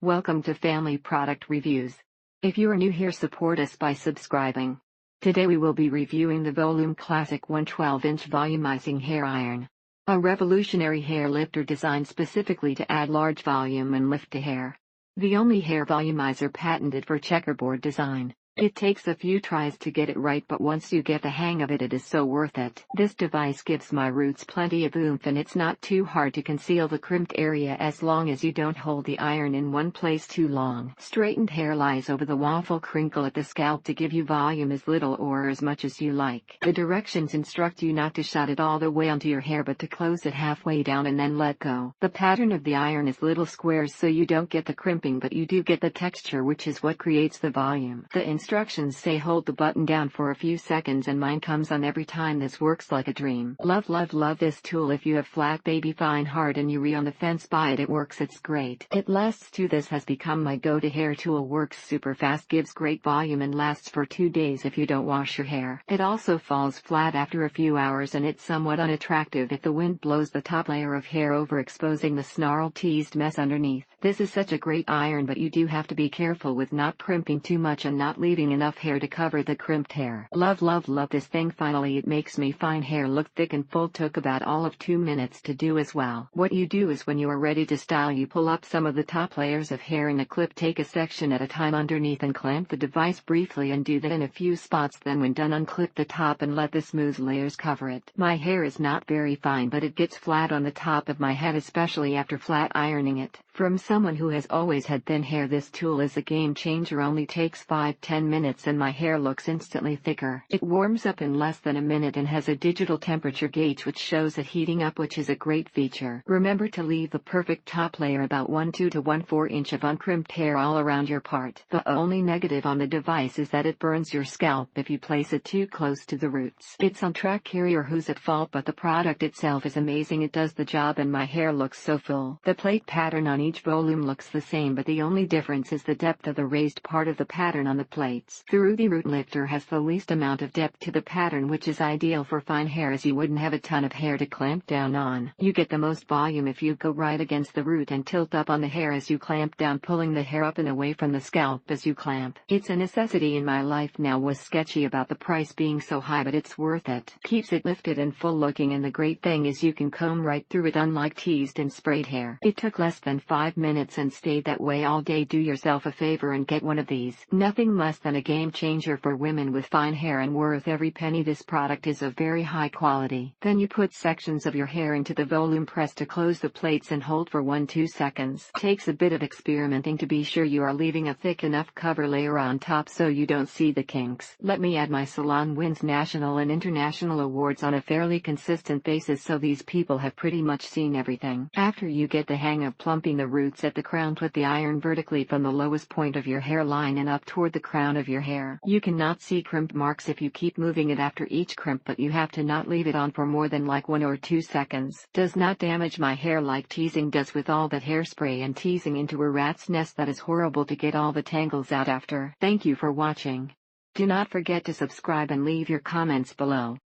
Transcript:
Welcome to Family Product Reviews. If you are new here, support us by subscribing. Today we will be reviewing the VOLOOM Classic 112-inch Volumizing Hair Iron. A revolutionary hair lifter designed specifically to add large volume and lift to hair. The only hair volumizer patented for checkerboard design. It takes a few tries to get it right, but once you get the hang of it, it is so worth it. This device gives my roots plenty of oomph, and it's not too hard to conceal the crimped area as long as you don't hold the iron in one place too long. Straightened hair lies over the waffle crinkle at the scalp to give you volume as little or as much as you like. The directions instruct you not to shut it all the way onto your hair but to close it halfway down and then let go. The pattern of the iron is little squares, so you don't get the crimping, but you do get the texture, which is what creates the volume. The instructions say hold the button down for a few seconds, and mine comes on every time. This works like a dream. Love this tool. If you have flat baby fine heart and you're on the fence, buy it. It works, it's great. It lasts too. This has become my go-to hair tool. Works super fast, gives great volume, and lasts for 2 days if you don't wash your hair. It also falls flat after a few hours, and it's somewhat unattractive if the wind blows the top layer of hair over, exposing the snarl teased mess underneath. This is such a great iron, but you do have to be careful with not crimping too much and not leaving enough hair to cover the crimped hair. Love this thing. Finally, it makes me fine hair look thick and full. Took about all of 2 minutes to do as well. What you do is when you are ready to style, you pull up some of the top layers of hair in a clip, take a section at a time underneath and clamp the device briefly, and do that in a few spots. Then when done, unclip the top and let the smooth layers cover it. My hair is not very fine, but it gets flat on the top of my head, especially after flat ironing it. From someone who has always had thin hair, this tool is a game changer. Only takes 5-10 minutes and my hair looks instantly thicker. It warms up in less than a minute and has a digital temperature gauge which shows it heating up, which is a great feature. Remember to leave the perfect top layer, about 1/2 to 1/4 inch of uncrimped hair all around your part. The only negative on the device is that it burns your scalp if you place it too close to the roots. It's on track carrier who's at fault, but the product itself is amazing. It does the job and my hair looks so full. The plate pattern on each volume looks the same, but the only difference is the depth of the raised part of the pattern on the plates. The Rudy Root Lifter has the least amount of depth to the pattern, which is ideal for fine hair, as you wouldn't have a ton of hair to clamp down on. You get the most volume if you go right against the root and tilt up on the hair as you clamp down, pulling the hair up and away from the scalp as you clamp. It's a necessity in my life now. Was sketchy about the price being so high, but it's worth it. Keeps it lifted and full looking, and the great thing is you can comb right through it, unlike teased and sprayed hair. It took less than 5 minutes and stayed that way all day. Do yourself a favor and get one of these. Nothing less than a game changer for women with fine hair, and worth every penny. This product is of very high quality. Then you put sections of your hair into the volume press to close the plates and hold for 1-2 seconds. Takes a bit of experimenting to be sure you are leaving a thick enough cover layer on top so you don't see the kinks. Let me add, my salon wins national and international awards on a fairly consistent basis, so these people have pretty much seen everything. After you get the hang of plumping the roots at the crown, put the iron vertically from the lowest point of your hairline and up toward the crown of your hair. You cannot see crimp marks if you keep moving it after each crimp, but you have to not leave it on for more than like 1 or 2 seconds. Does not damage my hair like teasing does with all that hairspray and teasing into a rat's nest. That is horrible to get all the tangles out after. Thank you for watching. Do not forget to subscribe and leave your comments below.